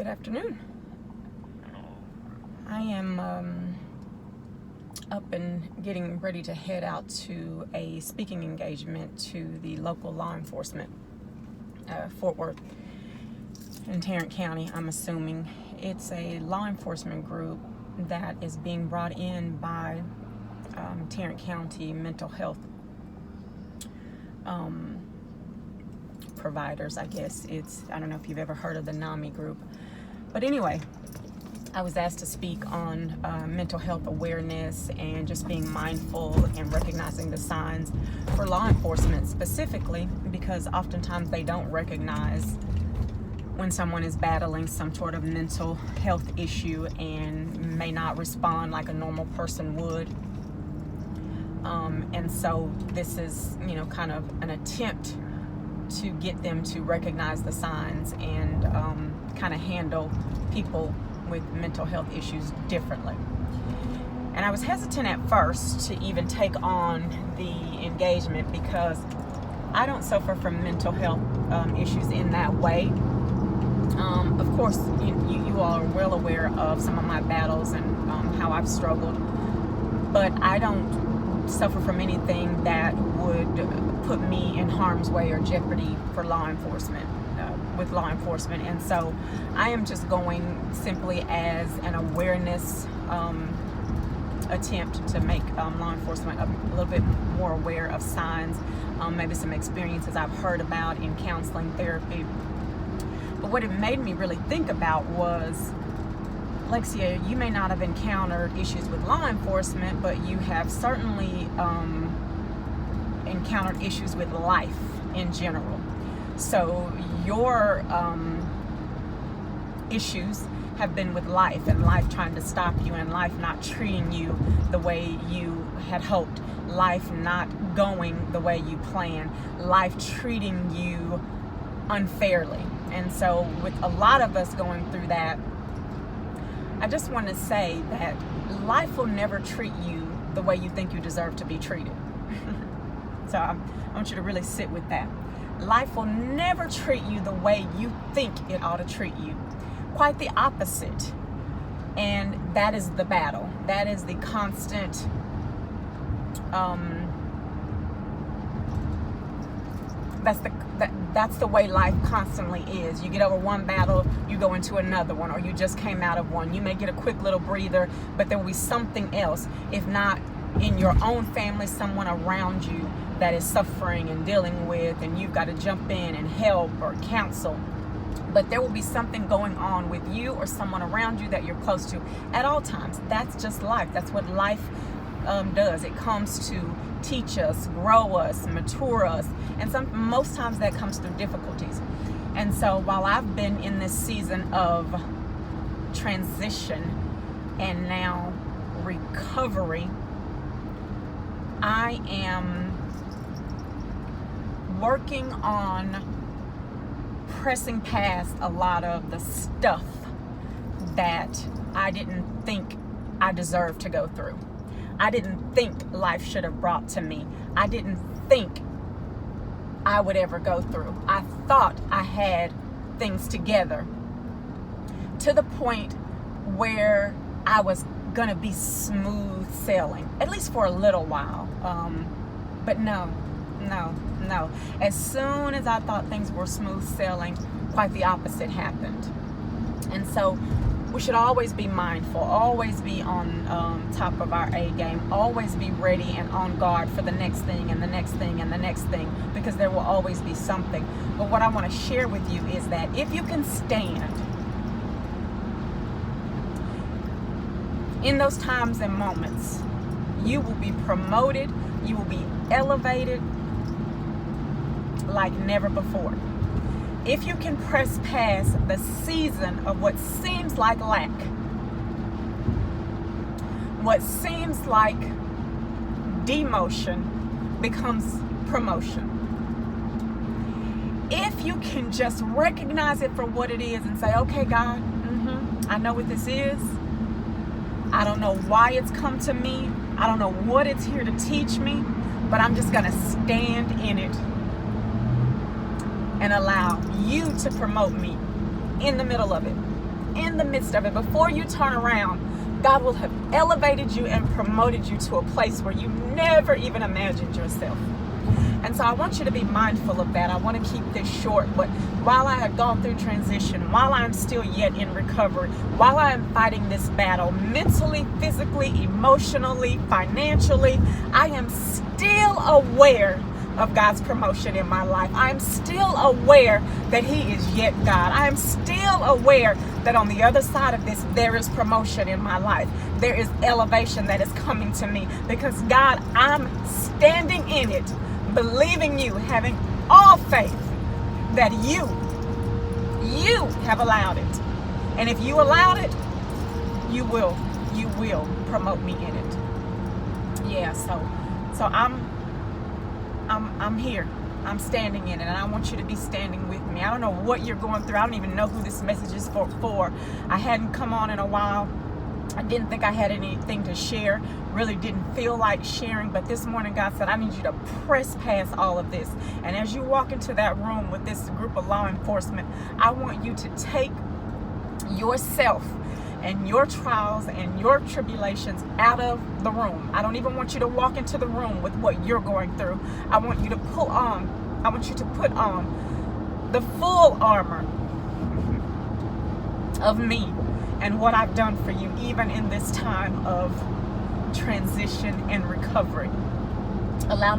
Good afternoon. I am up and getting ready to head out to a speaking engagement to the local law enforcement, Fort Worth in Tarrant County. I'm assuming it's a law enforcement group that is being brought in by Tarrant County mental health providers, I guess. I don't know if you've ever heard of the NAMI group. But anyway, I was asked to speak on mental health awareness and just being mindful and recognizing the signs for law enforcement specifically, because oftentimes they don't recognize when someone is battling some sort of mental health issue and may not respond like a normal person would. And so this is, kind of an attempt to get them to recognize the signs and kind of handle people with mental health issues differently. And I was hesitant at first to even take on the engagement because I don't suffer from mental health issues in that way. Of course, you all are well aware of some of my battles and how I've struggled, but I don't suffer from anything that would put me in harm's way or jeopardy for law enforcement, with law enforcement. And so I am just going simply as an awareness attempt to make law enforcement a little bit more aware of signs, maybe some experiences I've heard about in counseling therapy. But what it made me really think about was, Lexia, you may not have encountered issues with law enforcement, but you have certainly encountered issues with life in general. So your issues have been with life, and life trying to stop you, and life not treating you the way you had hoped, life not going the way you planned, life treating you unfairly. And so with a lot of us going through that, I just want to say that life will never treat you the way you think you deserve to be treated. So I want you to really sit with that. Life will never treat you the way you think it ought to treat you. Quite the opposite. And that is the battle. That is the constant that's the way life constantly is. You get over one battle, you go into another one, or you just came out of one. You may get a quick little breather, but there will be something else, if not in your own family, someone around you that is suffering and dealing with, and you've got to jump in and help or counsel. But there will be something going on with you or someone around you that you're close to at all times. That's just life. That's what life does. It comes to teach us, grow us, mature us, and most times that comes through difficulties. And so while I've been in this season of transition and now recovery, I am working on pressing past a lot of the stuff that I didn't think I deserved to go through. I didn't think life should have brought to me. I didn't think I would ever go through. I thought I had things together to the point where I was gonna be smooth sailing, at least for a little while. But no. As soon as I thought things were smooth sailing, quite the opposite happened. And so we should always be mindful, always be on top of our A game, always be ready and on guard for the next thing and the next thing and the next thing, because there will always be something. But what I want to share with you is that if you can stand in those times and moments, you will be promoted, you will be elevated like never before. If you can press past the season of what seems like lack, what seems like demotion becomes promotion. If you can just recognize it for what it is and say, okay, God, I know what this is. I don't know why it's come to me. I don't know what it's here to teach me, but I'm just going to stand in it and allow you to promote me in the middle of it. in the midst of it, before you turn around, God will have elevated you and promoted you to a place where you never even imagined yourself. And so I want you to be mindful of that. I want to keep this short, but while I have gone through transition, while I'm still yet in recovery, while I am fighting this battle mentally, physically, emotionally, financially, I am still aware of God's promotion in my life. I am still aware that He is yet God. I am still aware that on the other side of this, there is promotion in my life. There is elevation that is coming to me because, God, I'm standing in it, believing you, having all faith that you have allowed it. And if you allowed it, you will promote me in it. Yeah, so I'm here. I'm standing in it, and I want you to be standing with me. I don't know what you're going through. I don't even know who this message is for. I hadn't come on in a while. I didn't think I had anything to share. Really didn't feel like sharing. But this morning, God said, I need you to press past all of this. And as you walk into that room with this group of law enforcement, I want you to take yourself and your trials and your tribulations out of the room. I don't even want you to walk into the room with what you're going through. I want you to put on the full armor of me and what I've done for you, even in this time of transition and recovery. Allow me